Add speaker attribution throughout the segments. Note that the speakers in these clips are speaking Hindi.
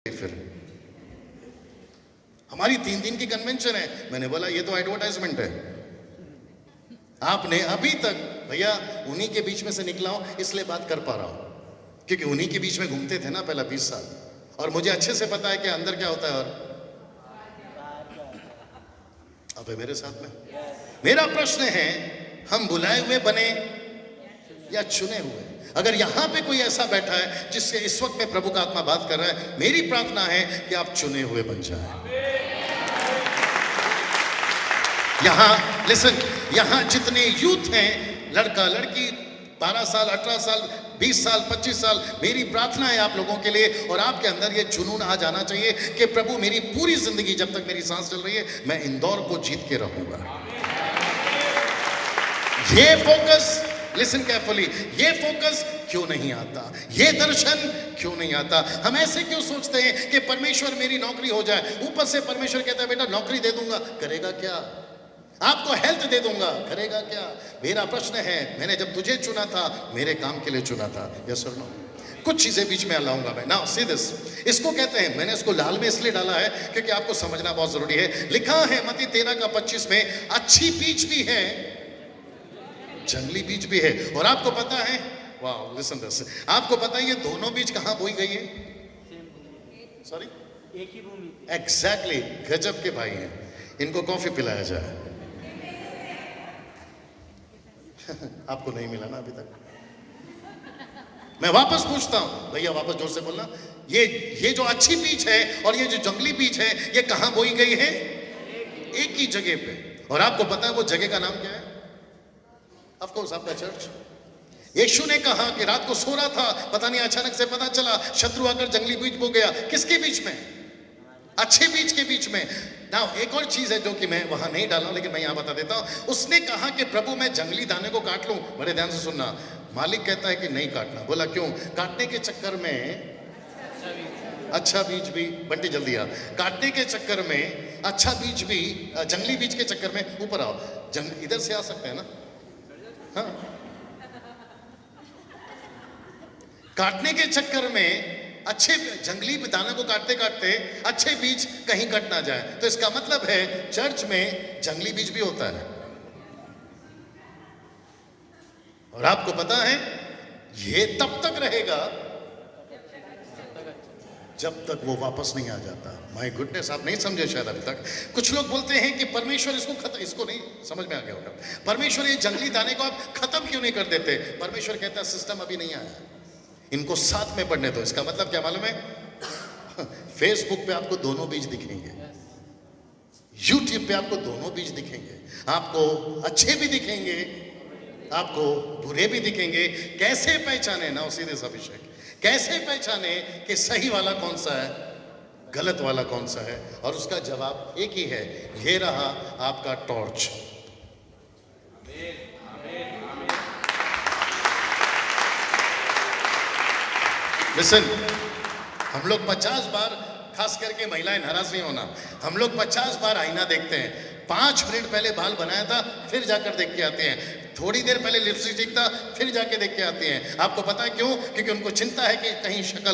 Speaker 1: फिर हमारी 3 दिन की कन्वेंशन है। मैंने बोला ये तो एडवर्टाइजमेंट है। आपने अभी तक भैया उन्हीं के बीच में से निकला हूं इसलिए बात कर पा रहा हूं क्योंकि उन्हीं के बीच में घूमते थे ना पहला 20 साल, और मुझे अच्छे से पता है कि अंदर क्या होता है। और अब है मेरे साथ में। मेरा प्रश्न है, हम बुलाए हुए बने या चुने हुए? अगर यहां पे कोई ऐसा बैठा है जिससे इस वक्त में प्रभु का आत्मा बात कर रहा है, मेरी प्रार्थना है कि आप चुने हुए बन जाएं। यहां लिसन, यहां जितने यूथ हैं, लड़का लड़की 12 साल 18 साल 20 साल 25 साल, मेरी प्रार्थना है आप लोगों के लिए, और आपके अंदर ये जुनून आ जाना चाहिए कि प्रभु मेरी पूरी जिंदगी जब तक मेरी सांस चल रही है मैं इंदौर को जीत के रहूंगा। ये फोकस, लिसन केयरफुली, ये फोकस क्यों नहीं आता? ये दर्शन क्यों नहीं आता? हम ऐसे क्यों सोचते हैं कि परमेश्वर मेरी नौकरी हो जाए, ऊपर से परमेश्वर कहता है बेटा नौकरी दे दूंगा, करेगा क्या? आपको हेल्थ दे दूंगा, करेगा क्या? मेरा प्रश्न है, मैंने जब तुझे चुना था मेरे काम के लिए चुना था, यस और नो? कुछ चीजें बीच में लाऊंगा मैं। नाउ सी दिस, इसको कहते हैं, मैंने इसको लाल में इसलिए डाला है क्योंकि आपको समझना बहुत जरूरी है। लिखा है मत्ती 13:25 में, अच्छी बीज भी है जंगली बीज भी है। और आपको पता है, वाह लिसन दिस, आपको पता है ये दोनों बीज कहां बोई गई है? सॉरी,
Speaker 2: एक ही भूमि।
Speaker 1: एग्जैक्टली, गजब के भाई हैं, इनको कॉफी पिलाया जाए। आपको नहीं मिला ना अभी तक? मैं वापस पूछता हूं भैया, वापस जोर से बोलना, ये जो अच्छी बीज है और ये जो जंगली बीज है, ये कहां बोई गई है? एक ही जगह पे। और आपको पता है वो जगह का नाम क्या है? ऑफ कोर्स आपका चर्च। यीशु ने कहा कि रात को सो रहा था, पता नहीं अचानक से पता चला शत्रु आकर जंगली बीज बो गया। किसके बीच में? अच्छे बीज के बीच में। ना एक और चीज है जो कि मैं वहां नहीं डाला, लेकिन मैं यहां बता देता हूं। उसने कहा कि प्रभु मैं जंगली दाने को काट लूं। बड़े ध्यान से सुनना, मालिक कहता है कि नहीं काटना। बोला क्यों? काटने के चक्कर में अच्छा बीज भी, बंटी जल्दी आ, काटने के चक्कर में अच्छा बीज भी, जंगली बीज के चक्कर में, ऊपर आओ, इधर से आ सकते हैं ना? हाँ। काटने के चक्कर में अच्छे जंगली दानों को काटते काटते अच्छे बीज कहीं कट ना जाए। तो इसका मतलब है चर्च में जंगली बीज भी होता है। और आपको पता है ये तब तक रहेगा जब तक वो वापस नहीं आ जाता। माय गुडनेस, आप नहीं समझे शायद अभी तक। कुछ लोग बोलते हैं कि परमेश्वर इसको नहीं समझ में आ गया होगा, परमेश्वर ये जंगली दाने को आप खत्म क्यों नहीं कर देते? परमेश्वर कहता है सिस्टम अभी नहीं आया, इनको साथ में पढ़ने दो। इसका मतलब क्या मालूम है? फेसबुक पे आपको दोनों बीज दिखेंगे, यूट्यूब पे आपको दोनों बीज दिखेंगे, आपको अच्छे भी दिखेंगे, आपको बुरे भी दिखेंगे। कैसे पहचाने ना? सीधे अभिषेक, कैसे पहचाने कि सही वाला कौन सा है, गलत वाला कौन सा है? और उसका जवाब एक ही है, ये रहा आपका टॉर्च। लिसन, हम लोग 50 बार, खास करके महिलाएं नाराज नहीं होना, हम लोग 50 बार आईना देखते हैं। 5 मिनट पहले बाल बनाया था फिर जाकर देख के आते हैं, थोड़ी देर पहले लिपस्टिक था फिर जाके देख के आते हैं। आपको पता है क्यों? क्योंकि उनको चिंता है कि कहीं शक्ल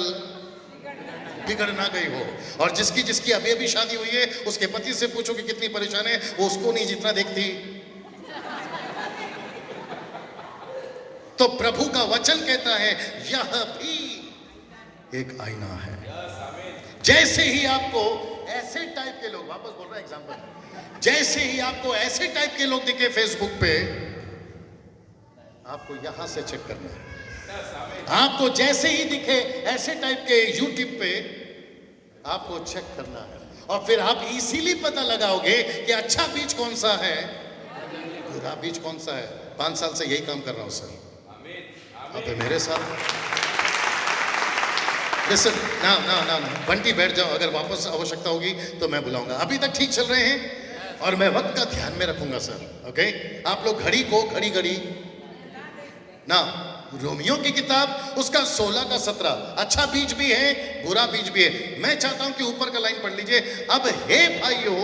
Speaker 1: बिगड़ ना गई हो। और जिसकी जिसकी अभी अभी शादी हुई है उसके पति से पूछो कि कितनी परेशान है, वो उसको नहीं जितना देखती। तो प्रभु का वचन कहता है यह भी एक आईना है। जैसे ही आपको ऐसे टाइप के लोग, वापस बोल रहा है एग्जांपल, जैसे ही आपको ऐसे टाइप के लोग दिखे फेसबुक पे, आपको यहां से चेक करना है। आपको जैसे ही दिखे ऐसे टाइप के यूट्यूब पे, आपको चेक करना है। और फिर आप इजीली पता लगाओगे कि अच्छा बीज कौन सा है, बुरा बीज कौन सा है। 5 साल से यही काम कर रहा हूं सर, आप मेरे साथ। लिसन, ना बंटी बैठ जाओ, अगर वापस आवश्यकता होगी तो मैं बुलाऊंगा। अभी तक ठीक चल रहे हैं और मैं वक्त का ध्यान में रखूंगा सर, ओके? आप लोग घड़ी को घड़ी ना, रोमियो की किताब उसका 16 का 17, अच्छा बीज भी है बुरा बीज भी है। मैं चाहता हूं कि ऊपर का लाइन पढ़ लीजिए। अब हे भाइयों,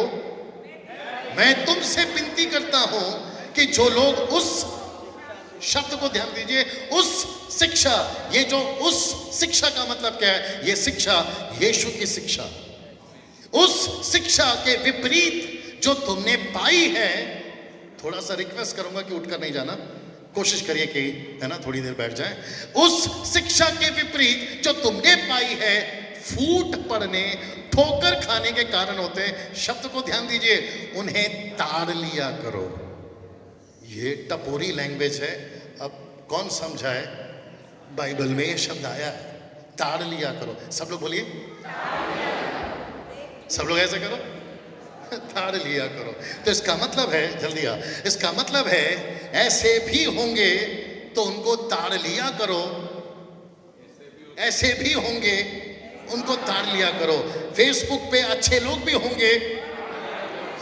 Speaker 1: मैं तुमसे विनती करता हूं कि जो लोग उस शब्द को ध्यान दीजिए, उस शिक्षा। ये जो उस शिक्षा का मतलब क्या है? ये शिक्षा यीशु की शिक्षा। उस शिक्षा के विपरीत जो तुमने पाई है, थोड़ा सा रिक्वेस्ट करूंगा कि उठकर नहीं जाना, कोशिश करिए कि है ना थोड़ी देर बैठ जाए। उस शिक्षा के विपरीत जो तुमने पाई है, फूट पड़ने, ठोकर खाने के कारण होते हैं। शब्द को ध्यान दीजिए, उन्हें ताड़ लिया करो। ये टपोरी लैंग्वेज है, अब कौन समझाए? बाइबल में ये शब्द आया है, ताड़ लिया करो। सब लोग बोलिए, सब लोग ऐसे करो, ताड़ लिया करो। तो इसका मतलब है, जल्दी आ, इसका मतलब है ऐसे भी होंगे तो उनको ताड़ लिया करो, ऐसे भी होंगे उनको ताड़ लिया करो। फेसबुक पे अच्छे लोग भी होंगे।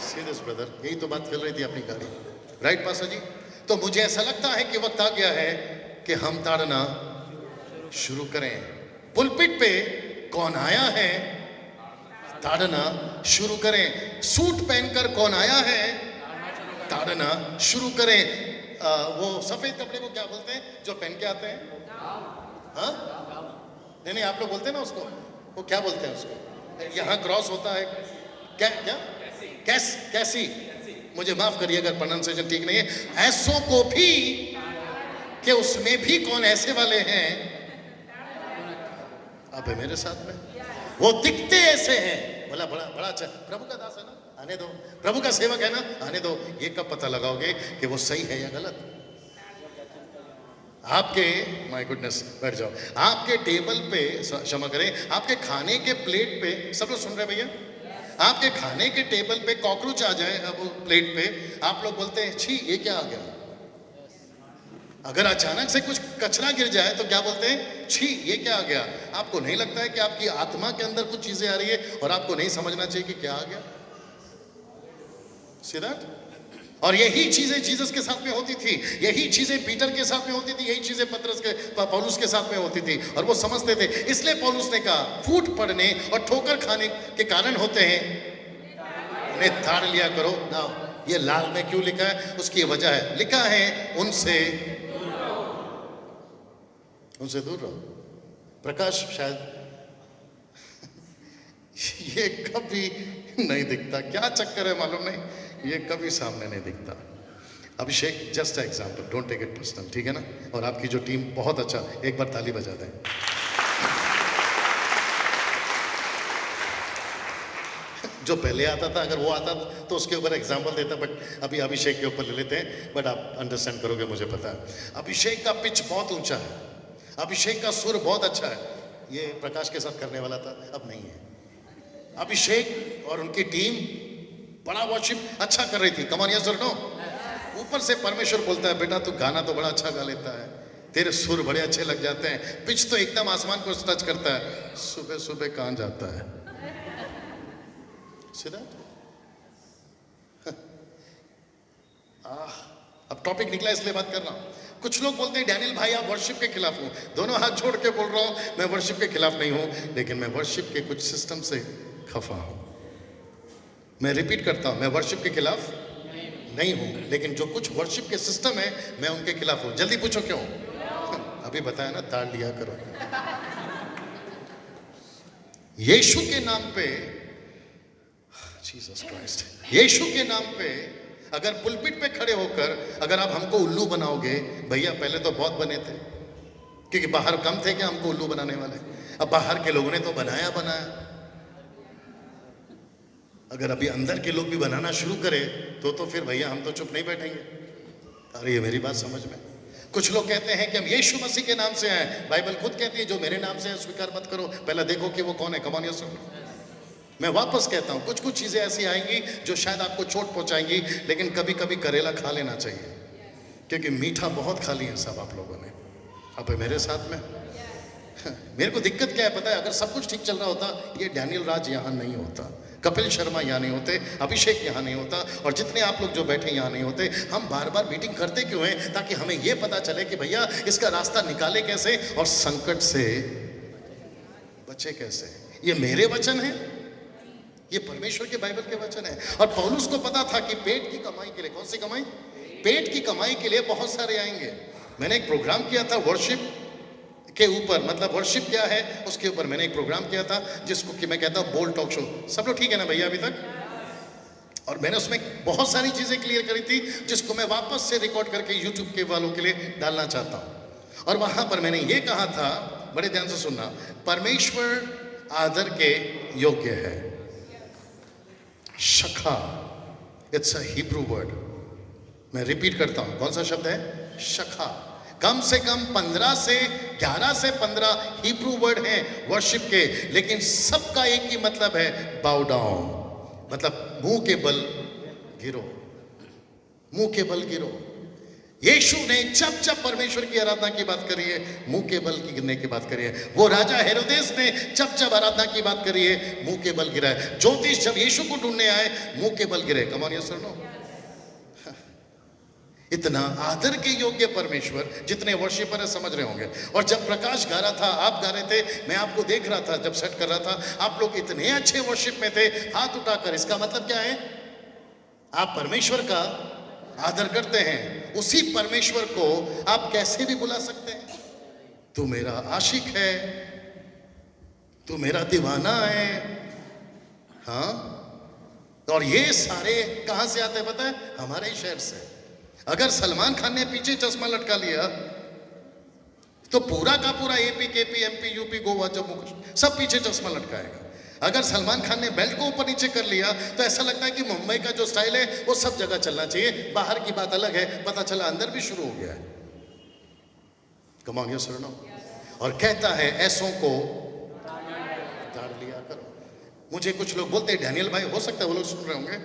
Speaker 1: सीरियस ब्रदर, यही तो बात चल रही थी अपनी गाड़ी, राइट पासा जी? तो मुझे ऐसा लगता है कि वक्त आ गया है कि हम ताड़ना शुरू करें। पुलपिट पे कौन आया है? ताड़ना शुरू करें। सूट पहनकर कौन आया है? ताड़ना शुरू करें। वो सफेद कपड़े को क्या बोलते हैं जो पहन के आते हैं? हाँ, नहीं, आप लोग बोलते हैं ना उसको, वो क्या बोलते हैं उसको? यहाँ क्रॉस होता है, क्या क्या कैसी, मुझे माफ करिए अगर प्रोनाउंसिएशन ठीक नहीं है। ऐसों को भी, कि उसमें भी कौन ऐसे वाले हैं? आप है मेरे साथ में, वो दिखते ऐसे हैं। बोला बड़ा अच्छा, प्रभु का दास है ना, आने दो, प्रभु का सेवक है ना, आने दो। ये कब पता लगाओगे कि वो सही है या गलत? आपके, माय गुडनेस, बैठ जाओ। आपके टेबल पे, क्षमा करें, आपके खाने के प्लेट पे, सब लोग सुन रहे भैया? आपके खाने के टेबल पे कॉकरोच आ जाए अब प्लेट पे, आप लोग बोलते हैं छी ये क्या आ गया? अगर अचानक से कुछ कचरा गिर जाए तो क्या बोलते हैं? छी ये क्या आ गया? आपको नहीं लगता है कि आपकी आत्मा के अंदर कुछ चीजें आ रही है और आपको नहीं समझना चाहिए कि क्या आ गया? See that? और यही चीजें जीसस के साथ में होती थी, यही चीजें पीटर के साथ में होती थी, यही चीजें पौलुस के साथ में होती थी, और वो समझते थे। इसलिए पौलुस ने कहा फूट पड़ने और ठोकर खाने के कारण होते हैं, उन्हें ताड़ लिया करो ना। ये लाल में क्यों लिखा है? उसकी वजह है, लिखा है उनसे दूर रहो। प्रकाश शायद ये कभी नहीं दिखता, क्या चक्कर है मालूम नहीं, ये कभी सामने नहीं दिखता। Abhishek just example, don't take it personal, ठीक है ना? और आपकी जो टीम बहुत अच्छा, एक बार ताली बजा दें। जो पहले आता था, अगर वो आता तो उसके ऊपर एग्जाम्पल देता, बट अभी अभिषेक के ऊपर ले लेते हैं। बट आप अंडरस्टैंड करोगे, मुझे पता है। अभिषेक का पिच बहुत ऊंचा है, अभिषेक का सुर बहुत अच्छा है। ये प्रकाश के साथ करने वाला था, अब नहीं है। अभिषेक और उनकी टीम बड़ा वर्शिप अच्छा कर रही थी। कम ऑन यस और नो? ऊपर से परमेश्वर बोलता है बेटा तू गाना तो बड़ा अच्छा गा लेता है, तेरे सुर बड़े अच्छे लग जाते हैं, पिच तो एकदम आसमान को टच करता है, सुबह सुबह कहां जाता है? सीधा अब टॉपिक निकला इसलिए बात कर रहा हूं। कुछ लोग बोलते हैं डैनियल भाई आप वर्शिप के खिलाफ हो। दोनों हाथ छोड़ के बोल रहा हूं, मैं वर्शिप के खिलाफ नहीं हूं, लेकिन मैं वर्शिप के कुछ सिस्टम से खफा हूं। मैं रिपीट करता हूं, मैं वर्शिप के खिलाफ नहीं हूं, लेकिन जो कुछ वर्शिप के सिस्टम है मैं उनके खिलाफ हूं। जल्दी पूछो क्यों? अभी बताया ना, ताड़ लिया करो। यीशु के नाम पे, जीसस क्राइस्ट, यीशु के नाम पे अगर पुलपिट पे खड़े होकर अगर आप हमको उल्लू बनाओगे, भैया पहले तो बहुत बने थे, क्योंकि बाहर कम थे क्या हमको उल्लू बनाने वाले, अब बाहर के लोगों ने तो बनाया। अगर अभी अंदर के लोग भी बनाना शुरू करें तो फिर भैया हम तो चुप नहीं बैठेंगे। अरे ये मेरी बात समझ में। कुछ लोग कहते हैं कि हम यीशु मसीह के नाम से आए, बाइबल खुद कहती है जो मेरे नाम से है स्वीकार मत करो, पहले देखो कि वो कौन है। Come on yes. मैं वापस कहता हूं, कुछ कुछ चीजें ऐसी आएंगी जो शायद आपको चोट पहुंचाएंगी, लेकिन कभी कभी करेला खा लेना चाहिए, क्योंकि मीठा बहुत खा लिया सब आप लोगों ने। आप मेरे साथ में? मेरे को दिक्कत क्या है पता है? अगर सब कुछ ठीक चल रहा होता, ये डैनियल राज यहाँ नहीं होता, कपिल शर्मा यहाँ नहीं होते, अभिषेक यहाँ नहीं होता, और जितने आप लोग जो बैठे यहाँ नहीं होते। हम बार बार मीटिंग करते क्यों हैं? ताकि हमें ये पता चले कि भैया इसका रास्ता निकाले कैसे और संकट से बचे कैसे। ये मेरे वचन है, ये परमेश्वर के बाइबल के वचन है। और पौलुस को पता था कि पेट की कमाई के लिए, कौन सी कमाई? पेट की कमाई के लिए बहुत सारे आएंगे। मैंने एक प्रोग्राम किया था वर्शिप के ऊपर, मतलब वर्शिप क्या है उसके ऊपर मैंने एक प्रोग्राम किया था जिसको कि मैं कहता हूँ बोल्ड टॉक शो। सब लोग ठीक है ना भैया अभी तक? और मैंने उसमें बहुत सारी चीजें क्लियर करी थी जिसको मैं वापस से रिकॉर्ड करके यूट्यूब के वालों के लिए डालना चाहता हूँ। और वहां पर मैंने ये कहा था, बड़े ध्यान से सुनना, परमेश्वर आदर के योग्य है। शखा, इट्स अ हिब्रू वर्ड। मैं रिपीट करता हूं, कौन सा शब्द है? शखा। कम से कम 15 से 11 से 15 हिब्रू वर्ड हैं वर्शिप के, लेकिन सबका एक ही मतलब है, बाउ डाउन, मतलब मुंह के बल गिरो, मुंह के बल गिरो। यीशु ने जब जब परमेश्वर की आराधना की बात करी है, मुंह के बल की गिरने की बात करी है। वो राजा हेरोदेस ने जब जब आराधना की बात करी है, मुंह के बल गिरा है। ज्योतिष जब यीशु को ढूंढने आए, मुंह के बल गिरे। कम ऑन यस और नो? इतना आदर के योग्य परमेश्वर, जितने वर्शिपर समझ रहे होंगे। और जब प्रकाश गा रहा था, आप गा रहे थे, मैं आपको देख रहा था जब सेट कर रहा था, आप लोग इतने अच्छे वर्शिप में थे हाथ उठाकर। इसका मतलब क्या है? आप परमेश्वर का आदर करते हैं। उसी परमेश्वर को आप कैसे भी बुला सकते हैं, तू मेरा आशिक है, तू मेरा दीवाना है। हाँ, और ये सारे कहां से आते हैं पता है? हमारे ही शहर से। अगर सलमान खान ने पीछे चश्मा लटका लिया तो पूरा का पूरा AP, KP, MP, UP, Goa, Jammu Kashmir सब पीछे चश्मा लटकाएगा। अगर सलमान खान ने बेल्ट को ऊपर नीचे कर लिया तो ऐसा लगता है कि मुंबई का जो स्टाइल है वो सब जगह चलना चाहिए। बाहर की बात अलग है, पता चला अंदर भी शुरू हो गया है। कम ऑन यस और नो? और कहता है ऐसों को उतार लिया करो। मुझे कुछ लोग बोलते हैं डैनियल भाई, हो सकता है वो लोग सुन रहे होंगे,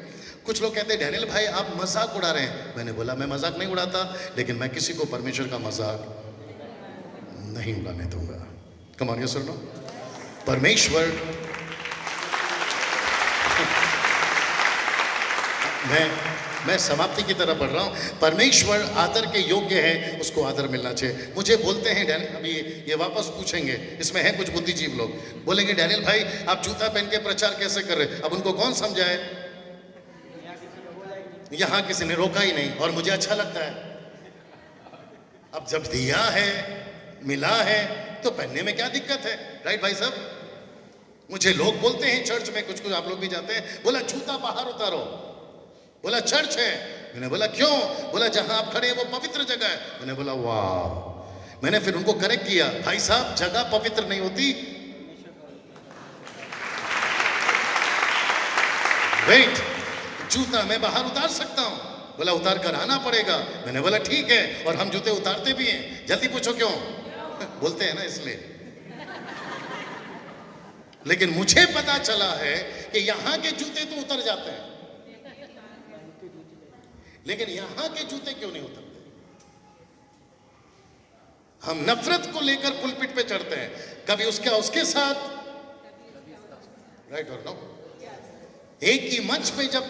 Speaker 1: कुछ लोग कहते हैं डैनियल भाई आप मजाक उड़ा रहे हैं। मैंने बोला मैं मजाक नहीं उड़ाता, लेकिन मैं किसी को परमेश्वर का मजाक नहीं उड़ाने दूंगा। कम ऑन यस और नो? परमेश्वर, मैं समाप्ति की तरफ बढ़ रहा हूं। परमेश्वर आदर के योग्य है, उसको आदर मिलना चाहिए। मुझे बोलते हैं डैनियल, अभी ये वापस पूछेंगे, इसमें है कुछ बुद्धिजीव लोग, बोलेंगे डैनियल भाई आप जूता पहन के प्रचार कैसे कर रहे? अब उनको कौन समझाए? यहां किसी ने रोका ही नहीं, और मुझे अच्छा लगता है। अब जब दिया है, मिला है, तो पहनने में क्या दिक्कत है? राइट भाई साहब? मुझे लोग बोलते हैं चर्च में, कुछ आप लोग भी जाते हैं, बोला जूता बाहर उतारो। बोला चर्च है। मैंने बोला क्यों? बोला जहां आप खड़े हैं वो पवित्र जगह है। मैंने बोला वाह। मैंने फिर उनको करेक्ट किया, भाई साहब जगह पवित्र नहीं होती, वेट, जूता मैं बाहर उतार सकता हूं। बोला उतार कर आना पड़ेगा। मैंने बोला ठीक है, और हम जूते उतारते भी हैं। जल्दी पूछो क्यों? बोलते हैं ना इसलिए। लेकिन मुझे पता चला है कि यहां के जूते तो उतर जाते हैं, लेकिन यहां के जूते क्यों नहीं उतरते? हम नफरत को लेकर पुलपिट पे चढ़ते हैं, कभी उसके साथ, राइट और नो? एक ही मंच पे जब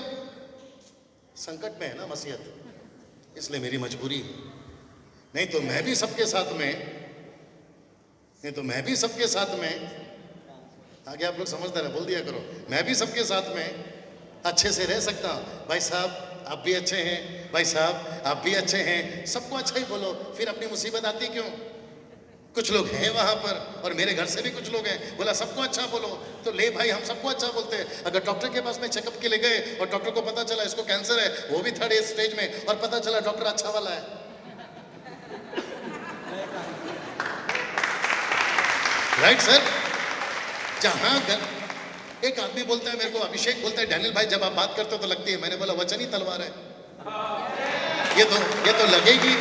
Speaker 1: संकट में है ना मसीहत, इसलिए मेरी मजबूरी है। नहीं तो मैं भी सबके साथ में, आगे आप लोग समझदार है, बोल दिया करो, मैं भी सबके साथ में अच्छे से रह सकता हूं। भाई साहब आप भी अच्छे हैं, भाई साहब आप भी अच्छे हैं, सबको अच्छा ही बोलो, फिर अपनी मुसीबत आती क्यों? कुछ लोग हैं वहां पर, और मेरे घर से भी कुछ लोग हैं, बोला सबको अच्छा बोलो, तो ले भाई हम सबको अच्छा बोलते हैं। अगर डॉक्टर के पास में चेकअप के लिए गए और डॉक्टर को पता चला इसको कैंसर है, वो भी 3rd स्टेज में, और पता चला डॉक्टर अच्छा वाला है, राइट सर? जहां एक आदमी बोलता है मेरे को, अभिषेक बोलता है डैनियल भाई जब आप बात करते हो तो लगती है, मैंने बोला वचन ही तलवार है, ये तो लगेगी।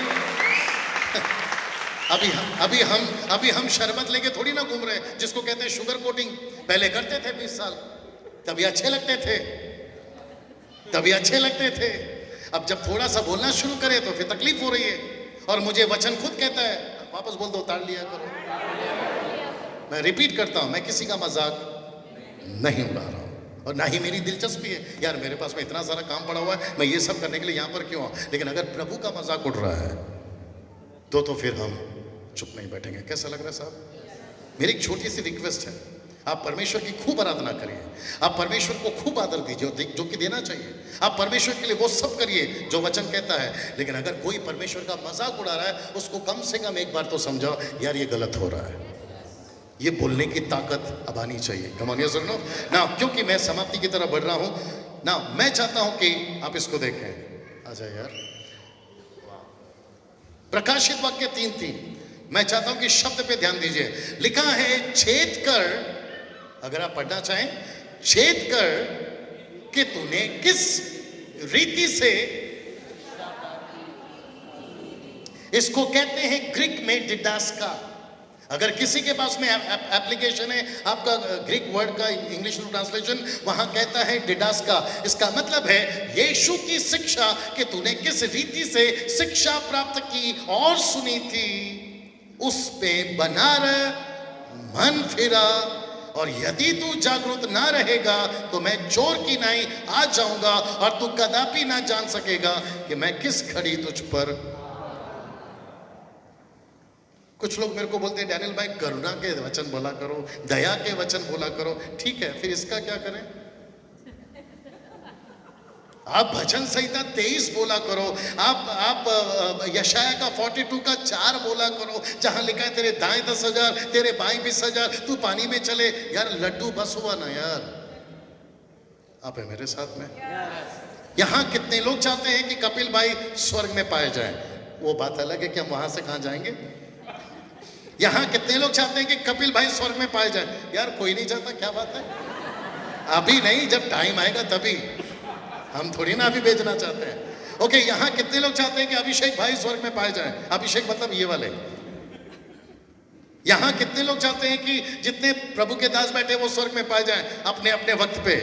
Speaker 1: अभी हम शरबत लेके थोड़ी ना घूम रहे हैं, जिसको कहते हैं शुगर कोटिंग। पहले करते थे 20 साल, तभी अच्छे लगते थे, अब जब थोड़ा सा बोलना शुरू करे तो फिर तकलीफ हो रही है। और मुझे वचन खुद कहता है, वापस बोल दो, उतार लिया करो। मैं रिपीट करता हूं, मैं किसी का मजाक नहीं उड़ा रहा हूं, और ना ही मेरी दिलचस्पी है। यार मेरे पास में इतना सारा काम पड़ा हुआ है, मैं ये सब करने के लिए यहां पर क्यों आऊं? लेकिन अगर प्रभु का मजाक उड़ रहा है तो फिर हम चुप नहीं बैठेंगे। कैसा लग रहा है साहब? मेरी एक छोटी सी रिक्वेस्ट है, आप परमेश्वर की खूब आराधना करिए, आप परमेश्वर को खूब आदर दीजिए जो कि देना चाहिए। आप परमेश्वर के लिए वो सब करिए जो वचन कहता है। लेकिन अगर कोई परमेश्वर का मजाक उड़ा रहा है, उसको कम से कम एक बार तो समझाओ, यार ये गलत हो रहा है। ये बोलने की ताकत अब आनी चाहिए। कम ऑन, यस और नो। ना क्योंकि मैं समाप्ति की तरफ बढ़ रहा हूं ना, मैं चाहता हूं कि आप इसको देखें। अच्छा यार, प्रकाशित वाक्य 3:3, मैं चाहता हूं कि शब्द पे ध्यान दीजिए। लिखा है, छेद कर, अगर आप पढ़ना चाहें, छेद कर कि तूने किस रीति से, इसको कहते हैं ग्रीक में डिडास्का। अगर किसी के पास में एप्लीकेशन है, आपका ग्रीक वर्ड का इंग्लिश में ट्रांसलेशन वहां कहता है डिडास्का। इसका मतलब है यीशु की शिक्षा कि तूने किस रीति से शिक्षा प्राप्त की और सुनी थी, उस पे बना रह, मन फिरा, और यदि तू जागरूक ना रहेगा तो मैं चोर की नाई आ जाऊंगा और तू कदापि ना जान सकेगा कि मैं किस घड़ी तुझ पर। कुछ लोग मेरे को बोलते हैं, डैनियल भाई करुणा के वचन बोला करो, दया के वचन बोला करो। ठीक है, फिर इसका क्या करें? आप भजन संहिता 23 बोला करो, आप यशाया का 42 का 4 बोला करो, जहां लिखा है तेरे दाएं 10,000 तेरे बाएं 20,000, तू पानी में चले। यार लड्डू बस हुआ ना यार। आप है मेरे साथ में? यहां कितने लोग चाहते हैं कि कपिल भाई स्वर्ग में पाए जाएं? वो बात अलग है कि हम वहां से कहां जाएंगे। यहां कितने लोग चाहते हैं कि कपिल भाई स्वर्ग में पाए जाएं? यार कोई नहीं चाहता, क्या बात है? अभी नहीं, जब टाइम आएगा तभी। हम थोड़ी ना अभी बेचना चाहते हैं। ओके, यहां कितने लोग चाहते हैं कि अभिषेक भाई स्वर्ग में पाए जाएं? अभिषेक मतलब ये वाले। यहां कितने लोग चाहते हैं कि जितने प्रभु के दास बैठे वो स्वर्ग में पाए जाएं अपने अपने वक्त पे?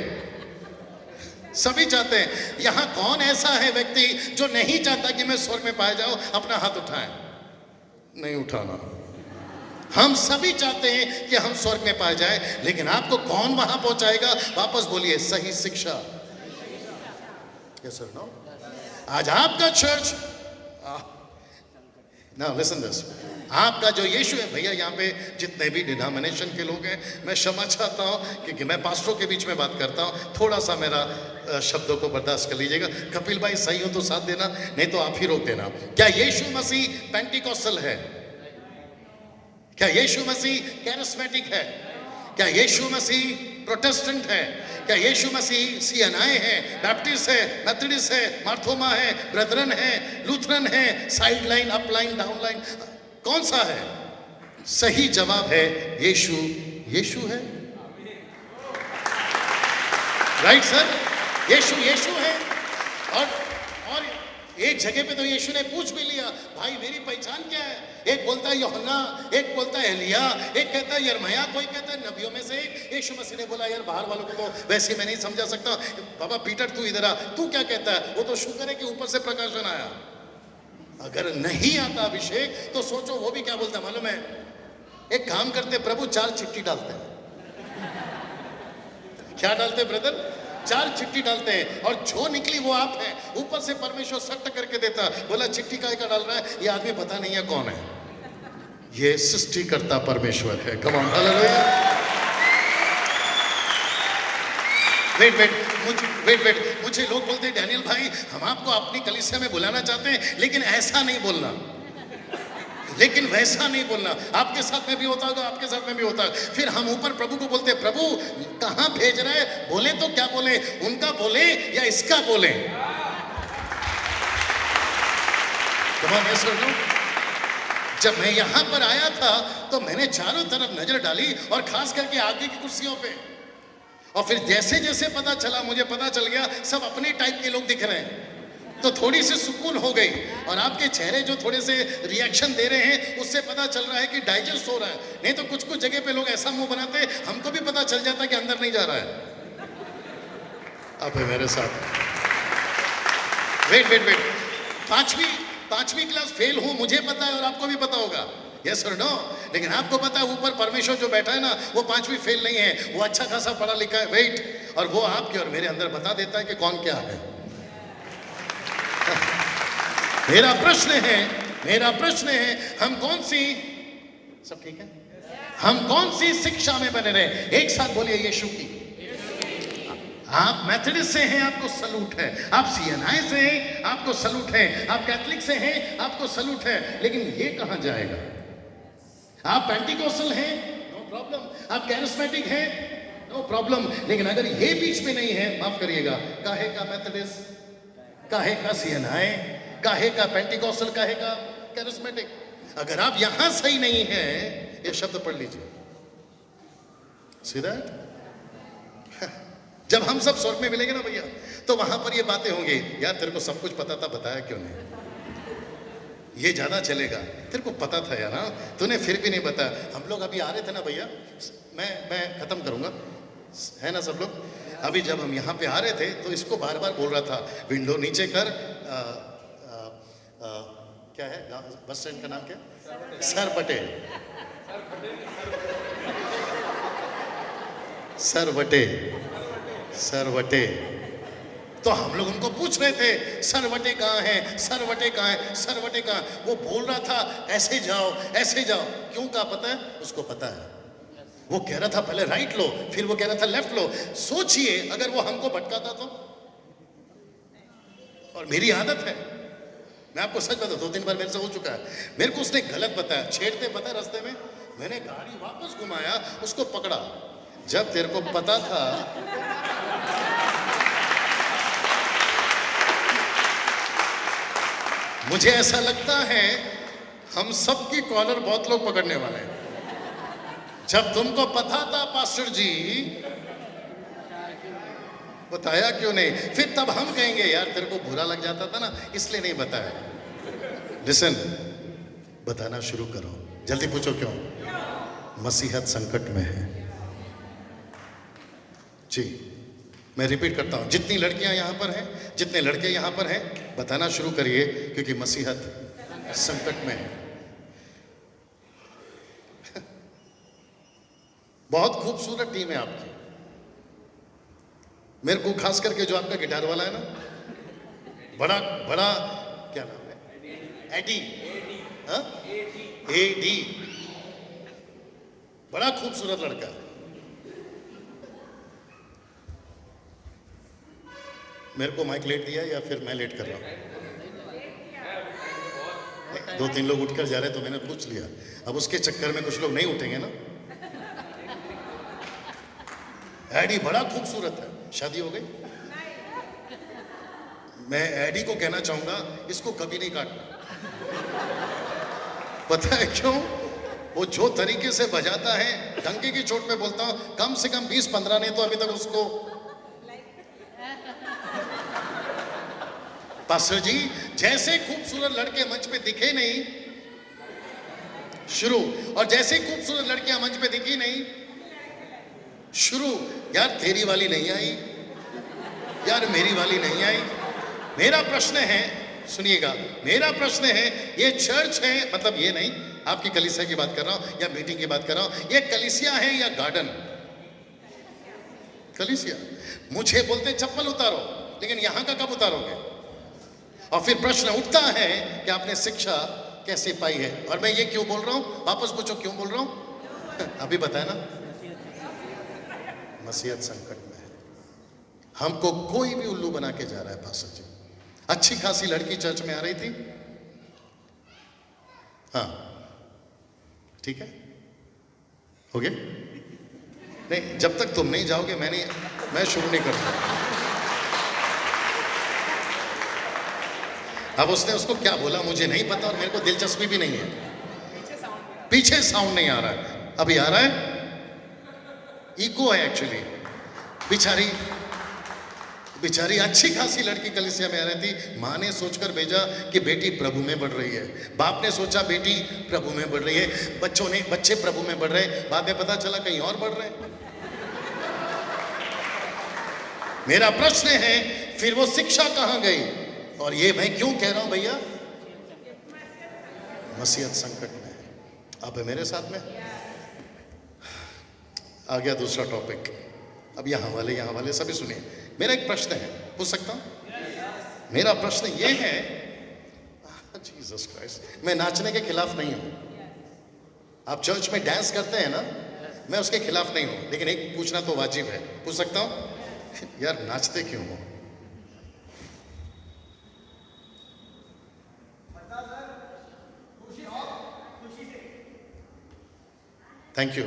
Speaker 1: सभी चाहते हैं। यहां कौन ऐसा है व्यक्ति जो नहीं चाहता कि मैं स्वर्ग में पाए जाऊं? अपना हाथ उठाएं। नहीं उठाना। हम सभी चाहते हैं कि हम स्वर्ग में पाए जाएं, लेकिन आपको कौन वहां पहुंचाएगा? वापस बोलिए, सही शिक्षा। Yes or no? आज आपका चर्च, now listen this, आपका जो यीशु है, भैया यहाँ पे जितने भी डिनोमिनेशन के लोग हैं, मैं क्षमा चाहता हूँ क्योंकि मैं पास्टरों के बीच में बात करता हूँ, थोड़ा सा मेरा शब्दों को बर्दाश्त कर लीजिएगा। कपिल भाई सही हो तो साथ देना, नहीं तो आप ही रोक देना। क्या यीशु मसीह पेंटिकॉस्टल है? क्या यीशु मसीह कैरिस्मेटिक है? क्या यीशु मसीह प्रोटेस्टेंट है? क्या यीशु मसीह सीएनआई है, बैप्टिस्ट है, मेथोडिस्ट है, मार्थोमा है, ब्रदरन है, लूथरन है, side line, up line, down line? कौन सा है? सही जवाब है यीशु। यीशु है, राइट सर? यीशु यीशु है। और एक जगह पे तो यीशु ने पूछ भी लिया, भाई मेरी पहचान क्या है? एक बोलता है यूहन्ना, एक बोलता है एलिया, एक कहता है यिर्मयाह, कोई कहता है नबियों में से एक। यीशु मसीह ने बोला, यार बाहर वालों को तो वैसे मैं नहीं समझा सकता। बाबा पीटर तू इधर आ, तू क्या कहता है? वो तो शुक्र है कि ऊपर से प्रकाशन आया। अगर नहीं आता अभिषेक तो सोचो वो भी क्या बोलता मालूम है? एक काम करते प्रभु, 4 चिट्ठी डालते हैं। क्या डालते ब्रदर? 4 चिट्ठी डालते हैं, और जो निकली वो आप है। ऊपर से परमेश्वर सट्ट करके देता, बोला चिट्ठी का डाल रहा है, ये आदमी पता नहीं है कौन है। ये सृष्टिकर्ता परमेश्वर है। Come on, hallelujah. वेट, मुझे लोग बोलते हैं डैनियल भाई हम आपको अपनी कलीसिया में बुलाना चाहते हैं, लेकिन ऐसा नहीं बोलना, लेकिन वैसा नहीं बोलना। आपके साथ में भी होता होगा, आपके साथ में भी होता है। फिर हम ऊपर प्रभु को बोलते हैं, प्रभु कहां भेज रहे हैं? बोले तो क्या बोले? उनका बोले या इसका बोले? जब मैं यहां पर आया था तो मैंने चारों तरफ नजर डाली, और खास करके आगे की कुर्सियों पे, और फिर जैसे जैसे पता चला, मुझे पता चल गया सब अपने टाइप के लोग दिख रहे हैं, तो थोड़ी सी सुकून हो गई। और आपके चेहरे जो थोड़े से रिएक्शन दे रहे हैं, उससे पता चल रहा है कि डाइजेस्ट हो रहा है। नहीं तो कुछ कुछ जगह पे लोग ऐसा मुंह बनाते हैं, हमको भी पता चल जाता है कि अंदर नहीं जा रहा है। आप है मेरे साथ? वेट, पांचवी क्लास फेल हूं, मुझे पता है, और आपको भी पता होगा। यस और नो? लेकिन आपको पता है ऊपर परमेश्वर जो बैठा है ना, वो 5वीं फेल नहीं है, वो अच्छा खासा पढ़ा लिखा है। वेट, और वो आपके और मेरे अंदर बता देता है कि कौन क्या है। मेरा प्रश्न है हम कौन सी, सब ठीक है? हम कौन सी शिक्षा में बने रहे? एक साथ बोलिए यीशु की। आप मेथडिस्ट से हैं, आपको सलूट है। आप सीएनआई से हैं, आपको सलूट है। आप कैथलिक से हैं, आपको सलूट है। लेकिन ये कहां जाएगा? आप पेंटिकोस्टल हैं, नो प्रॉब्लम। आप कैरिस्मेटिक हैं, नो प्रॉब्लम। लेकिन अगर ये बीच में नहीं है, माफ करिएगा, काहे का मेथडिस्ट, काहे का सीएनआई, काहे का पेंटिकोस्टल, काहे का कैरिस्मेटिक? अगर आप यहां सही नहीं हैं, ये शब्द पढ़ लीजिए। See that? जब हम सब स्वर्ग में मिलेंगे ना भैया, तो वहां पर ये बातें होंगी, यार तेरे को सब कुछ पता था, बताया क्यों नहीं? ये ज्यादा चलेगा, तेरे को पता था यार, ना तूने फिर भी नहीं बताया। हम लोग अभी आ रहे थे ना भैया, मैं खत्म करूंगा, है ना सब लोग? अभी जब हम यहाँ पे आ रहे थे तो इसको बार बार बोल रहा था, विंडो नीचे कर। क्या है बस स्टैंड का नाम क्या? सर पटेल। सरवटे, सरवटे। तो हम लोग उनको पूछ रहे थे, सरवटे कहाँ है, सरवटे कहाँ है, सरवटे कहाँ? वो बोल रहा था ऐसे जाओ, ऐसे जाओ। क्यों का पता है? उसको पता है। वो कह रहा था पहले राइट लो, फिर वो कह रहा था लेफ्ट लो। सोचिए अगर वो हमको भटकाता तो। और मेरी आदत है, मैं आपको सच बता, 2-3 बार मेरे से हो चुका है। मेरे को उसने गलत बताया, छेड़ते पता है रास्ते में, मैंने गाड़ी वापस घुमाया, उसको पकड़ा। जब तेरे को पता था, मुझे ऐसा लगता है हम सबकी कॉलर बहुत लोग पकड़ने वाले हैं। जब तुमको पता था पास्टर जी, बताया क्यों नहीं? फिर तब हम कहेंगे यार तेरे को बुरा लग जाता था ना, इसलिए नहीं बताया। लिसन, बताना शुरू करो। जल्दी पूछो क्यों? मसीहत संकट में है जी। मैं रिपीट करता हूं, जितनी लड़कियां यहां पर हैं, जितने लड़के यहां पर हैं, बताना शुरू करिए, क्योंकि मसीहत संकट में है। बहुत खूबसूरत टीम है आपकी। मेरे को खास करके जो आपका गिटार वाला है ना, बड़ा बड़ा क्या नाम है? एडी, हाँ? एडी, बड़ा खूबसूरत लड़का है। मेरे को माइक लेट दिया या फिर मैं लेट कर रहा हूँ? 2-3 लोग उठकर जा रहे तो मैंने पूछ लिया। अब उसके चक्कर में कुछ लोग नहीं उठेंगे ना। एडी बड़ा खूबसूरत है। शादी हो गई? मैं एडी को कहना चाहूंगा, इसको कभी नहीं काटना। पता है क्यों? वो जो तरीके से बजाता है, डंके की चोट पे बोलता हूं, कम से कम 20-15 ने तो अभी तक उसको। पास्टर जी, जैसे खूबसूरत लड़के मंच पे दिखे नहीं शुरू, और जैसे खूबसूरत लड़कियां मंच पे दिखी नहीं शुरू। यार तेरी वाली नहीं आई, यार मेरी वाली नहीं आई। मेरा प्रश्न है, सुनिएगा, मेरा प्रश्न है, ये चर्च है, मतलब ये नहीं आपकी कलीसिया की बात कर रहा हूं या मीटिंग की बात कर रहा हूं, ये कलीसिया है या गार्डन? कलीसिया। मुझे बोलते चप्पल उतारो, लेकिन यहां का कब उतारोगे? और फिर प्रश्न उठता है कि आपने शिक्षा कैसे पाई है। और मैं ये क्यों बोल रहा हूं? वापस पूछो क्यों बोल रहा हूं? अभी बताया ना, मसीहत संकट में है। हमको कोई भी उल्लू बना के जा रहा है। पास्टर जी, अच्छी खासी लड़की चर्च में आ रही थी, हाँ ठीक है, हो गया? नहीं, जब तक तुम नहीं जाओगे मैं शुरू नहीं करूंगा। अब उसने उसको क्या बोला मुझे नहीं पता, और मेरे को दिलचस्पी भी नहीं है। पीछे साउंड नहीं आ रहा है, अभी आ रहा है? इको है एक्चुअली। बेचारी अच्छी खासी लड़की कलीसिया में आ रही थी। माँ ने सोचकर भेजा कि बेटी प्रभु में बढ़ रही है, बाप ने सोचा बेटी प्रभु में बढ़ रही है, बच्चे प्रभु में बढ़ रहे हैं। बाद में पता चला कहीं और बढ़ रहे हैं। मेरा प्रश्न है, फिर वो शिक्षा कहां गई? और ये मैं क्यों कह रहा हूं भैया? मसीहत संकट में है। आप है मेरे साथ में? आ गया दूसरा टॉपिक। अब यहाँ वाले सभी सुनिए। मेरा एक प्रश्न है, पूछ सकता हूं? मेरा प्रश्न ये है, जीसस क्राइस्ट, मैं नाचने के खिलाफ नहीं हूं, आप चर्च में डांस करते हैं ना, मैं उसके खिलाफ नहीं हूं, लेकिन एक पूछना तो वाजिब है, पूछ सकता हूं? यार नाचते क्यों हो? थैंक यू,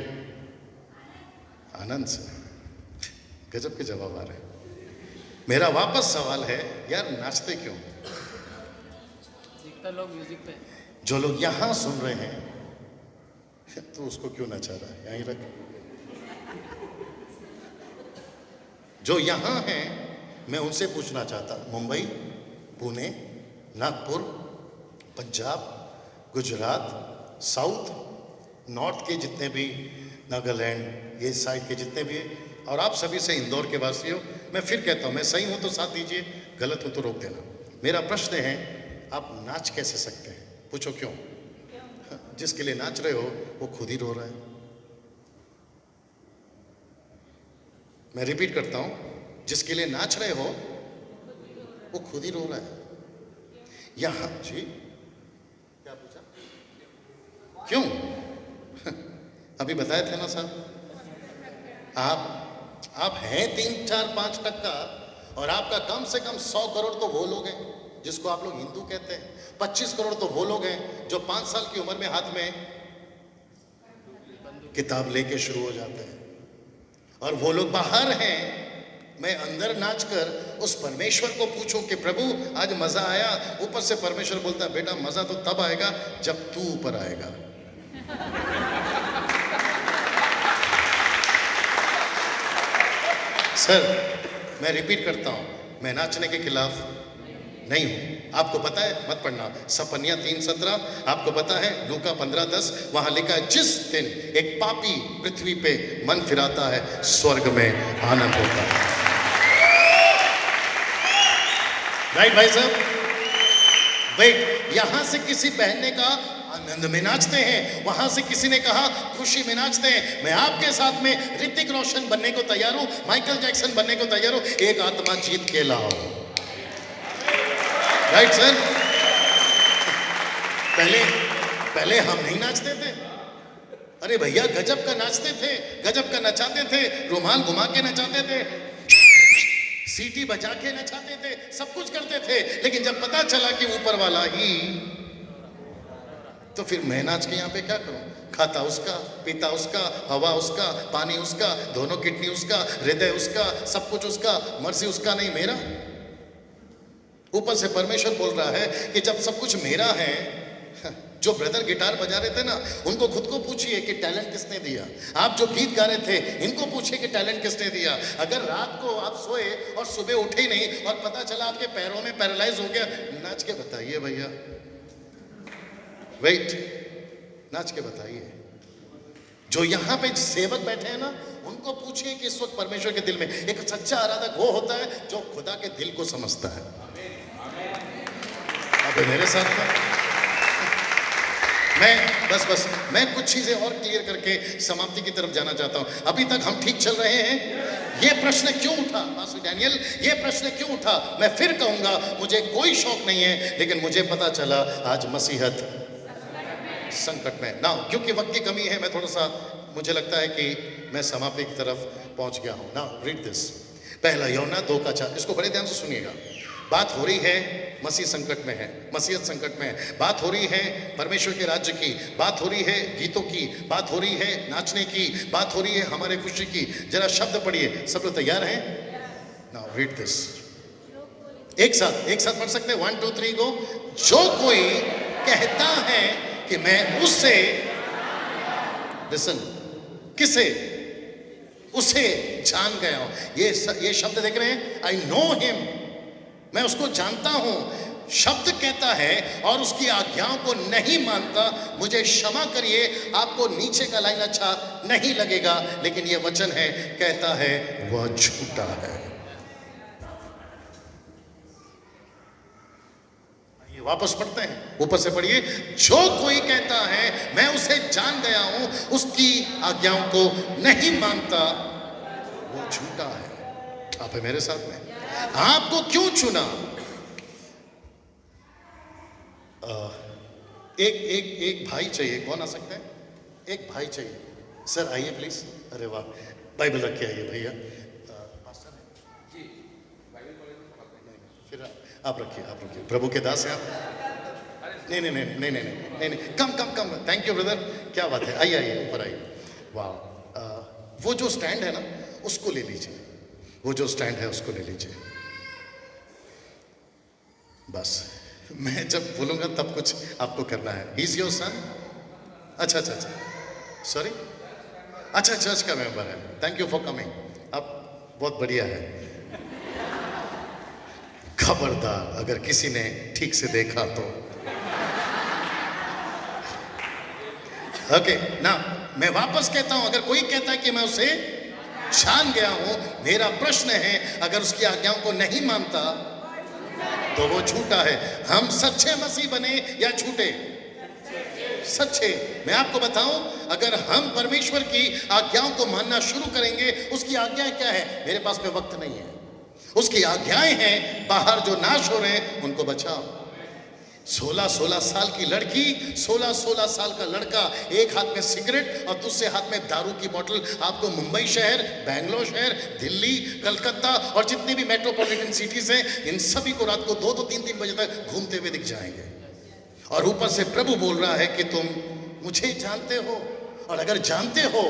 Speaker 1: आनंद से गजब के जवाब आ रहे हैं। मेरा वापस सवाल है, यार नाचते क्यों?
Speaker 2: लोग म्यूजिक पे,
Speaker 1: जो लोग यहां सुन रहे हैं तो उसको क्यों नचा रहा है? यहीं रख। जो यहां हैं मैं उनसे पूछना चाहता, मुंबई, पुणे, नागपुर, पंजाब, गुजरात, साउथ, नॉर्थ के जितने भी, नागालैंड, ये साइड के जितने भी, और आप सभी से इंदौर के वासी हो, मैं फिर कहता हूं, मैं सही हूं तो साथ दीजिए, गलत हूं तो रोक देना। मेरा प्रश्न है, आप नाच कैसे सकते हैं? पूछो क्यों? जिसके लिए नाच रहे हो वो खुद ही रो रहा है। मैं रिपीट करता हूं, जिसके लिए नाच रहे हो वो खुद ही रो रहा है। यहां जी क्या पूछा? क्यों? अभी बताए थे ना साहब, आप हैं 3, 4, 5% और आपका कम से कम 100 करोड़ तो वो लोग हैं जिसको आप लोग हिंदू कहते हैं, 25 करोड़ तो वो लोग हैं जो 5 साल की उम्र में हाथ में किताब लेके शुरू हो जाते हैं, और वो लोग बाहर हैं। मैं अंदर नाचकर उस परमेश्वर को पूछूं कि प्रभु आज मजा आया, ऊपर से परमेश्वर बोलता है बेटा मजा तो तब आएगा जब तू ऊपर आएगा। सर मैं रिपीट करता हूं, मैं नाचने के खिलाफ नहीं हूं। आपको पता है, मत पढ़ना, सपनिया 3:17, आपको पता है लूका 15:10, वहां लिखा है जिस दिन एक पापी पृथ्वी पे मन फिराता है स्वर्ग में आनंद होता है। राइट भाई साहब? वेट, यहां से किसी बहन ने कहा आनंद में नाचते हैं, वहां से किसी ने कहा खुशी में नाचते हैं। मैं आपके साथ में ऋतिक रोशन बनने को तैयार हूं, माइकल जैक्सन बनने को तैयार हूं, एक आत्मा जीत के लाओ। Right sir? पहले हम नहीं नाचते थे। अरे भैया गजब का नाचते थे, गजब का नचाते थे, रुमाल घुमा के नचाते थे, सीटी बजा के नचाते थे, सब कुछ करते थे, लेकिन जब पता चला कि ऊपर वाला ही, तो फिर मैं नाच के यहाँ पे क्या करूं? खाता उसका, पीता उसका, हवा उसका, पानी उसका, दोनों किडनी उसका, हृदय उसका, सब कुछ उसका, मर्जी उसका नहीं मेरा। ऊपर से परमेश्वर बोल रहा है कि जब सब कुछ मेरा है, जो ब्रदर गिटार बजा रहे थे ना, उनको खुद को पूछिए कि टैलेंट किसने दिया। आप जो गीत गा रहे थे, इनको पूछिए कि टैलेंट किसने दिया। अगर रात को आप सोए और सुबह उठे ही नहीं और पता चला आपके पैरों में पैरालाइज हो गया, नाच के बताइए भैया। वेट, नाच के बताइए। जो यहां पे सेवक बैठे हैं ना, उनको पूछिए कि इस वक्त परमेश्वर के दिल में एक सच्चा आराधक वो होता है जो खुदा के दिल को समझता है। अब मेरे साथ में मैं कुछ चीजें और क्लियर करके समाप्ति की तरफ जाना चाहता हूं। अभी तक हम ठीक चल रहे हैं। ये प्रश्न क्यों उठा पास्टर डैनियल, ये प्रश्न क्यों उठा? मैं फिर कहूंगा, मुझे कोई शौक नहीं है, लेकिन मुझे पता चला आज मसीहत संकट में ना, क्योंकि वक्त की कमी है, मैं थोड़ा सा, मुझे लगता है कि मैं समाप्ति की तरफ पहुंच गया हूं ना। रीड दिस, पहला यूहन्ना 2:4, इसको बड़े ध्यान से सुनिएगा। बात हो रही है मसीह संकट में है, मसीहत संकट में है, बात हो रही है परमेश्वर के राज्य की, बात हो रही है गीतों की, बात हो रही है नाचने की, बात हो रही है हमारे खुशी की। जरा शब्द पढ़िए, सब लोग तैयार हैं? नाउ रीड दिस, एक साथ पढ़ सकते हैं? 1 2 3 गो। जो कोई कहता है कि मैं उससे, लिसन, किसे? उसे जान गया हूं। ये शब्द देख रहे हैं, आई नो हिम, मैं उसको जानता हूं। शब्द कहता है और उसकी आज्ञाओं को नहीं मानता, मुझे क्षमा करिए, आपको नीचे का लाइन अच्छा नहीं लगेगा, लेकिन ये वचन है, कहता है वह झूठा है। वापस पढ़ते हैं, ऊपर से पढ़िए। जो कोई कहता है मैं उसे जान गया हूं, उसकी आज्ञाओं को नहीं मानता, वो झूठा है। आप है मेरे साथ में? आपको क्यों चुना? एक भाई चाहिए, कौन आ सकता है? एक भाई चाहिए सर, आइए प्लीज। अरे वाह, बाइबल रख के आइए भैया। फिर आप रखिए, आप रखिए, प्रभु के दास हैं आप। नहीं नहीं नहीं नहीं नहीं नहीं नहीं, कम कम कम, थैंक यू ब्रदर, क्या बात है, आइए आइए ऊपर आइए। वाह, वो जो स्टैंड है ना उसको ले लीजिए, वो जो स्टैंड है उसको ले लीजिए। बस मैं जब बोलूंगा तब कुछ आपको करना है। He is your son? अच्छा अच्छा अच्छा, सॉरी, अच्छा चर्च का मेंबर है, थैंक यू फॉर कमिंग। अब बहुत बढ़िया है। खबरदार अगर किसी ने ठीक से देखा तो। ओके ना, मैं वापस कहता हूं, अगर कोई कहता है कि मैं उसे जान गया हूं, मेरा प्रश्न है अगर उसकी आज्ञाओं को नहीं मानता तो वो झूठा है। हम सच्चे मसीह बने या झूठे? सच्चे। मैं आपको बताऊं, अगर हम परमेश्वर की आज्ञाओं को मानना शुरू करेंगे, उसकी आज्ञाएं क्या है? मेरे पास में वक्त नहीं है। उसकी आज्ञाएं हैं, बाहर जो नाश हो रहे हैं उनको बचाओ। 16-16 साल की लड़की, 16-16 साल का लड़का, एक हाथ में सिगरेट और दूसरे हाथ में दारू की बोतल। आपको मुंबई शहर, बैंगलोर शहर, दिल्ली, कलकत्ता और जितनी भी मेट्रोपॉलिटन सिटीज हैं, इन सभी को रात को 2-2, 3-3 बजे तक घूमते हुए दिख जाएंगे। और ऊपर से प्रभु बोल रहा है कि तुम मुझे जानते हो, और अगर जानते हो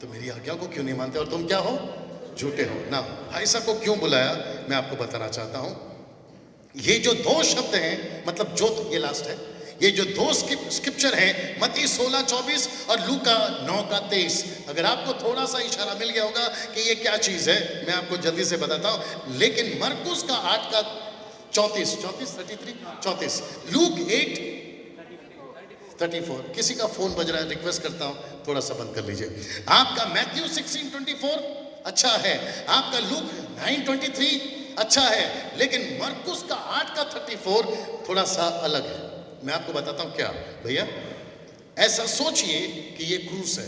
Speaker 1: तो मेरी आज्ञा को क्यों नहीं मानते, और तुम क्या हो? झूठे हो ना। भाई साहब को क्यों बुलाया मैं आपको बताना चाहता हूं। ये जो दो शब्द हैं, मतलब जो, ये लास्ट है, ये जो दो स्क्रिप्चर हैं, मत्ती 16:24 और लूका 9:23, अगर आपको थोड़ा सा इशारा मिल गया होगा कि ये क्या चीज है, मैं आपको जल्दी से बताता हूं। लेकिन मरकुस का 8:34, लूक 8:34। किसी का फोन बज रहा है, रिक्वेस्ट करता हूं थोड़ा सा बंद कर लीजिए। आपका मैथ्यू 16:24 अच्छा है, आपका लूक 9:23 अच्छा है, लेकिन मरकुस का 8:34 थोड़ा सा अलग है। मैं आपको बताता हूं क्या भैया। ऐसा सोचिए कि ये क्रूस है,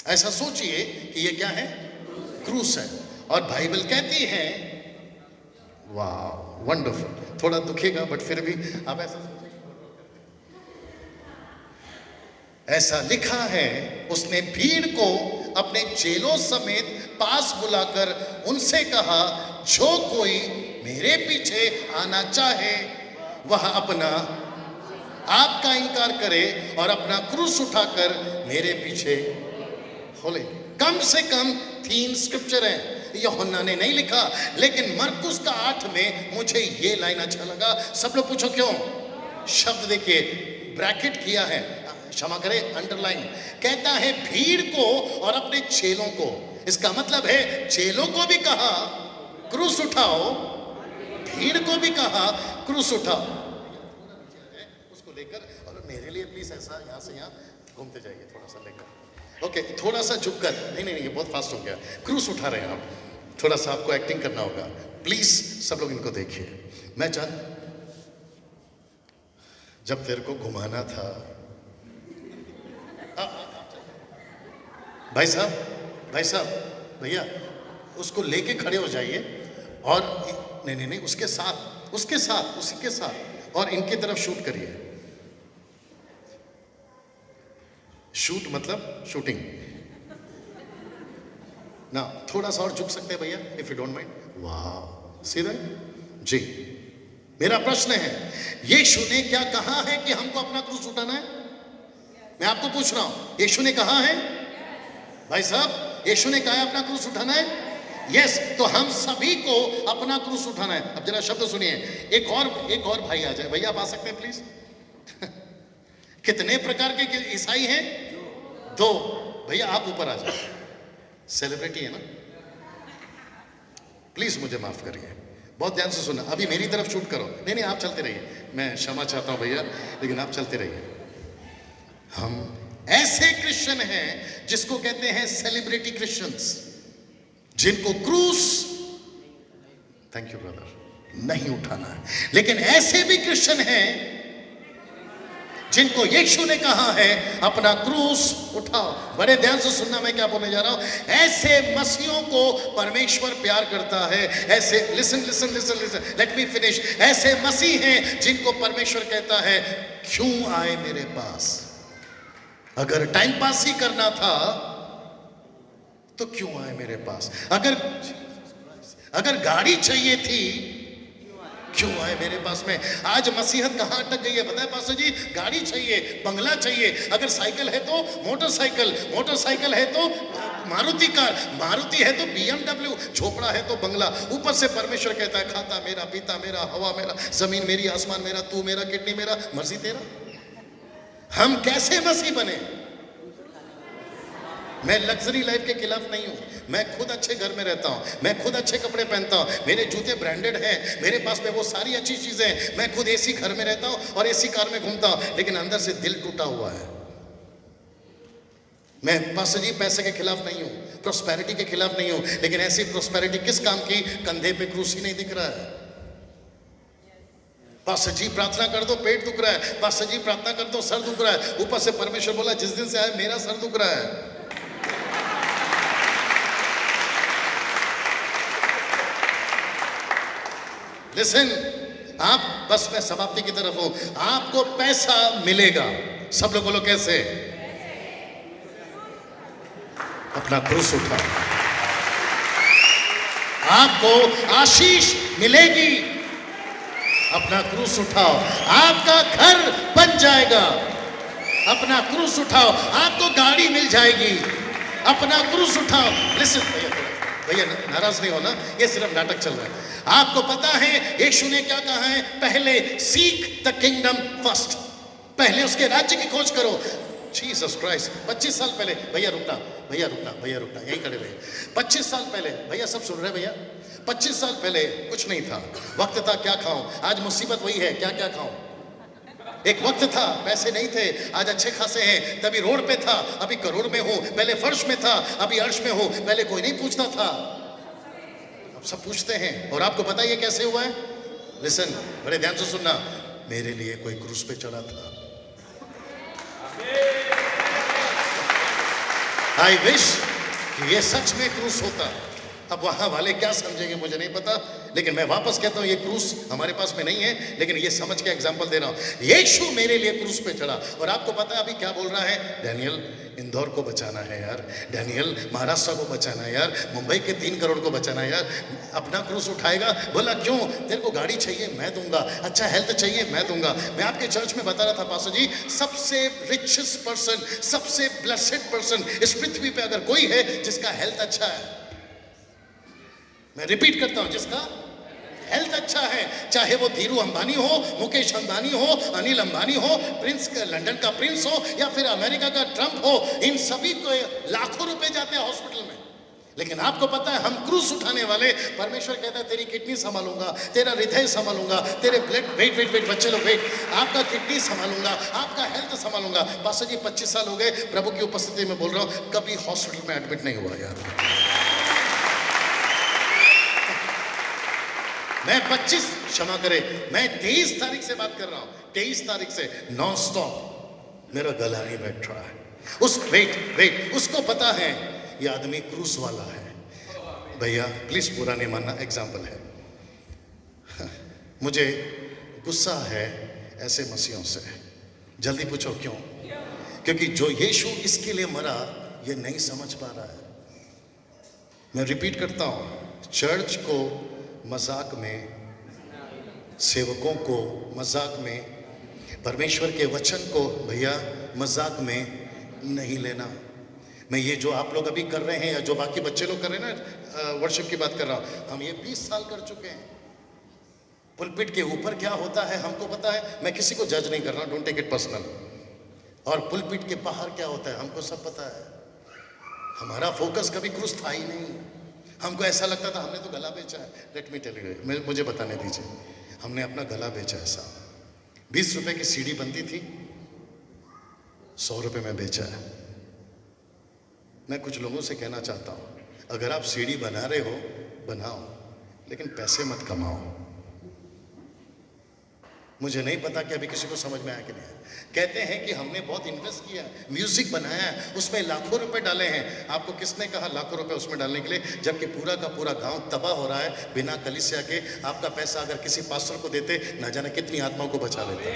Speaker 1: ऐसा सोचिए कि ये क्या है? क्रूस है। और बाइबल कहती है, वाह वंडरफुल, थोड़ा दुखेगा बट फिर भी आप ऐसा लिखा है, उसने भीड़ को अपने चेलों समेत पास बुलाकर उनसे कहा, जो कोई मेरे पीछे आना चाहे वह अपना आपका इनकार करे और अपना क्रूस उठाकर मेरे पीछे खोले। कम से कम 3 स्क्रिप्चर हैं, यूहन्ना ने नहीं लिखा, लेकिन मरकुस का 8 में मुझे ये लाइन अच्छा लगा। सब लोग पूछो क्यों? शब्द देखिए, ब्रैकेट किया है, क्षमा करें अंडरलाइन, कहता है भीड़ को और अपने चेलों को। इसका मतलब है चेलों को भी कहा क्रूस उठाओ, भीड़ को भी कहा क्रूस उठाओ। उसको लेकर, और मेरे लिए प्लीज ऐसा यहां से यहां घूमते जाइए, थोड़ा सा लेकर, ओके, थोड़ा सा झुककर, नहीं नहीं नहीं, ये बहुत फास्ट हो गया। क्रूस उठा रहे हैं आप, थोड़ा सा आपको एक्टिंग करना होगा, प्लीज सब लोग इनको देखिए। मैं जब तेरे को घुमाना था, भाई साहब भैया, उसको लेके खड़े हो जाइए, और नहीं नहीं नहीं, उसके साथ उसी के साथ, और इनकी तरफ शूट करिए। शूट मतलब शूटिंग ना। थोड़ा सा और झुक सकते हैं भैया, इफ यू डोंट माइंड। वाह, सीधा जी। मेरा प्रश्न है, यीशु ने क्या कहा है कि हमको अपना क्रूस उठाना है? मैं आपको पूछ रहा हूं, यीशु ने कहा है? भाई साहब, यीशु ने कहा है अपना क्रूस उठाना है? यस, तो हम सभी को अपना क्रूस उठाना है। अब जरा शब्द सुनिए। एक और भाई आ जाए, भैया आप आ सकते हैं प्लीज। कितने प्रकार के ईसाई हैं? 2। भैया आप ऊपर आ जाए, सेलिब्रिटी है ना, प्लीज मुझे माफ करिए, बहुत ध्यान से सुनना। अभी मेरी तरफ शूट करो, नहीं नहीं आप चलते रहिए, मैं क्षमा चाहता हूं भैया, लेकिन आप चलते रहिए। हम ऐसे क्रिश्चियन हैं जिसको कहते हैं सेलिब्रिटी क्रिश्चियंस, जिनको क्रूस, थैंक यू ब्रदर, नहीं उठाना है। लेकिन ऐसे भी क्रिश्चियन हैं जिनको यीशु ने कहा है अपना क्रूस उठाओ। बड़े ध्यान से सुनना मैं क्या बोलने जा रहा हूं। ऐसे मसीहों को परमेश्वर प्यार करता है। ऐसे listen listen listen listen, let me finish. ऐसे मसीह हैं जिनको परमेश्वर कहता है क्यों आए मेरे पास। अगर टाइम पास ही करना था तो क्यों आए मेरे पास। अगर गाड़ी चाहिए थी क्यों आए मेरे पास में। आज मसीहत कहां अटक गई है पता है पास्टर जी। गाड़ी चाहिए, बंगला चाहिए। अगर साइकिल है तो मोटरसाइकिल, मोटरसाइकिल है तो मारुति कार, मारुति है तो BMW, झोपड़ा है तो बंगला। ऊपर से परमेश्वर कहता है खाता मेरा, पीता मेरा, हवा मेरा, जमीन मेरी, आसमान मेरा, तू मेरा, किडनी मेरा, मर्जी तेरा। हम कैसे मसीह बने। मैं लग्जरी लाइफ के खिलाफ नहीं हूं। मैं खुद अच्छे घर में रहता हूं, मैं खुद अच्छे कपड़े पहनता हूं, मेरे जूते ब्रांडेड हैं, मेरे पास में वो सारी अच्छी चीजें हैं। मैं खुद एसी घर में रहता हूं और एसी कार में घूमता हूं, लेकिन अंदर से दिल टूटा हुआ है। मैं पास्टर जी पैसे के खिलाफ नहीं हूं, प्रोस्पेरिटी के खिलाफ नहीं हूं, लेकिन ऐसी प्रोस्पेरिटी किस काम की। कंधे पे क्रूस ही नहीं दिख रहा है। पास्टर जी प्रार्थना कर दो पेट दुख रहा है, पास्टर जी प्रार्थना कर दो सर दुख रहा है। ऊपर से परमेश्वर बोला जिस दिन से आए मेरा सर दुख रहा है। लिसन, आप बस मैं समाप्ति की तरफ हूं। आपको पैसा मिलेगा। सब लोग बोलो कैसे। अपना क्रूस उठाओ। आपको आशीष मिलेगी। अपना क्रूस उठाओ। आपका घर बन जाएगा। अपना क्रूस उठाओ। आपको गाड़ी मिल जाएगी। अपना क्रूस उठाओ। लिसन भैया नाराज नहीं होना, ये सिर्फ नाटक चल रहा है। आपको पता है यीशु ने क्या कहा है। पहले सीक द किंगडम फर्स्ट, पहले उसके राज्य की खोज करो। जीसस क्राइस्ट 25 साल पहले, भैया रुकना, भैया रुकना, भैया रुकना, यहीं खड़े रहिए। 25 साल पहले, भैया सब सुन रहे भैया। 25 साल पहले कुछ नहीं था। वक्त था क्या खाऊं। आज मुसीबत वही है, क्या क्या खाऊं। एक वक्त था पैसे नहीं थे, आज अच्छे खासे हैं। तभी रोड पे था, अभी करोड़ में हूं। पहले फर्श में था, अभी अर्श में हूं। पहले कोई नहीं पूछता था, अब सब पूछते हैं। और आपको पता ये कैसे हुआ है। लिसन, बड़े ध्यान से सुनना। मेरे लिए कोई क्रूस पे चढ़ा था। आई विश कि ये सच में क्रूस होता। अब वहां वाले क्या समझेंगे मुझे नहीं पता, लेकिन मैं वापस कहता हूं ये क्रूस हमारे पास में नहीं है, लेकिन ये समझ के एग्जांपल दे रहा हूं। यीशु मेरे लिए क्रूस पे चढ़ा। और आपको पता है अभी क्या बोल रहा है। डैनियल इंदौर को बचाना है यार, डैनियल महाराष्ट्र को बचाना है यार, मुंबई के 3 करोड़ को बचाना है यार। अपना क्रूस उठाएगा। बोला क्यों। तेरे को गाड़ी चाहिए मैं दूंगा, अच्छा हेल्थ चाहिए मैं दूंगा। मैं आपके चर्च में बता रहा था पास्टर जी, सबसे रिचेस्ट पर्सन, सबसे ब्लेसेड पर्सन इस पृथ्वी पे अगर कोई है जिसका हेल्थ अच्छा है, मैं रिपीट करता हूं, जिसका हेल्थ अच्छा है, चाहे वो धीरू अंबानी हो, मुकेश अंबानी हो, अनिल अंबानी हो, प्रिंस लंदन का प्रिंस हो, या फिर अमेरिका का ट्रंप हो, इन सभी को लाखों रुपए जाते हैं हॉस्पिटल में। लेकिन आपको पता है हम क्रूस उठाने वाले, परमेश्वर कहता है तेरी किडनी संभालूंगा, तेरा हृदय संभालूंगा, तेरे ब्लड वेट वेट वेट बच्चे लोग वेट, आपका किडनी संभालूंगा, आपका हेल्थ संभालूंगा। पास्टर जी 25 साल हो गए प्रभु की उपस्थिति में बोल रहा हूं, कभी हॉस्पिटल में एडमिट नहीं हुआ यार। मैं 25 क्षमा करे, मैं 23 तारीख से बात कर रहा हूं। 23 तारीख से नॉन स्टॉप मेरा गला नहीं बैठ रहा है। उस वेट उसको पता है ये आदमी क्रूस वाला है। भैया प्लीज बुरा नहीं मानना, एग्जाम्पल है। मुझे गुस्सा है ऐसे मसीहों से। जल्दी पूछो क्यों। क्योंकि जो यीशु इसके लिए मरा ये नहीं समझ पा रहा है। मैं रिपीट करता हूं, चर्च को मजाक में, सेवकों को मजाक में, परमेश्वर के वचन को भैया मजाक में नहीं लेना। मैं ये जो आप लोग अभी कर रहे हैं या जो बाकी बच्चे लोग कर रहे हैं ना, वर्शिप की बात कर रहा हूं, हम ये 20 साल कर चुके हैं। पुलपिट के ऊपर क्या होता है हमको पता है। मैं किसी को जज नहीं कर रहा हूं, डोंट टेक इट पर्सनल। और पुलपिट के बाहर क्या होता है हमको सब पता है। हमारा फोकस कभी क्रूस था ही नहीं। हमको ऐसा लगता था हमने तो गला बेचा है। लेट मी टेल यू, मुझे बताने दीजिए, हमने अपना गला बेचा है साहब। 20 रुपए की सीडी बनती थी, 100 रुपए में बेचा है। मैं कुछ लोगों से कहना चाहता हूं, अगर आप सीडी बना रहे हो बनाओ, लेकिन पैसे मत कमाओ। मुझे नहीं पता कि अभी किसी को समझ में आया कि नहीं आया। कहते हैं कि हमने बहुत इन्वेस्ट किया, म्यूजिक बनाया है, उसमें लाखों रुपए डाले हैं। आपको किसने कहा लाखों रुपए उसमें डालने के लिए, जबकि पूरा का पूरा गांव तबाह हो रहा है बिना कलीसिया के। आपका पैसा अगर किसी पास्टर को देते, ना जाने कितनी आत्माओं को बचा लेते।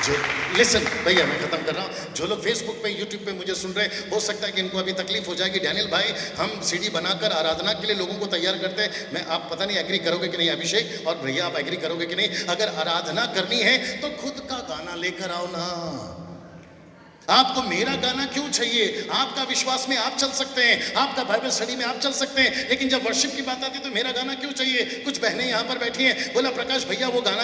Speaker 1: जो लिसन भैया, मैं खत्म कर रहा हूँ। जो लोग फेसबुक पे यूट्यूब पे मुझे सुन रहे हैं, हो सकता है कि इनको अभी तकलीफ हो जाएगी। डैनियल भाई, हम सीडी बनाकर आराधना के लिए लोगों को तैयार करते हैं। मैं, आप पता नहीं एग्री करोगे कि नहीं अभिषेक, और भैया आप एग्री करोगे कि नहीं, अगर आराधना करनी है तो खुद का गाना लेकर आओ ना। आपको मेरा गाना क्यों चाहिए? आपका विश्वास में आप चल सकते हैं, आपका बाइबल स्टडी में आप चल सकते हैं, लेकिन जब वर्शिप की बात आती है तो मेरा गाना क्यों चाहिए? कुछ बहनें यहाँ पर बैठी हैं, बोला प्रकाश भैया वो गाना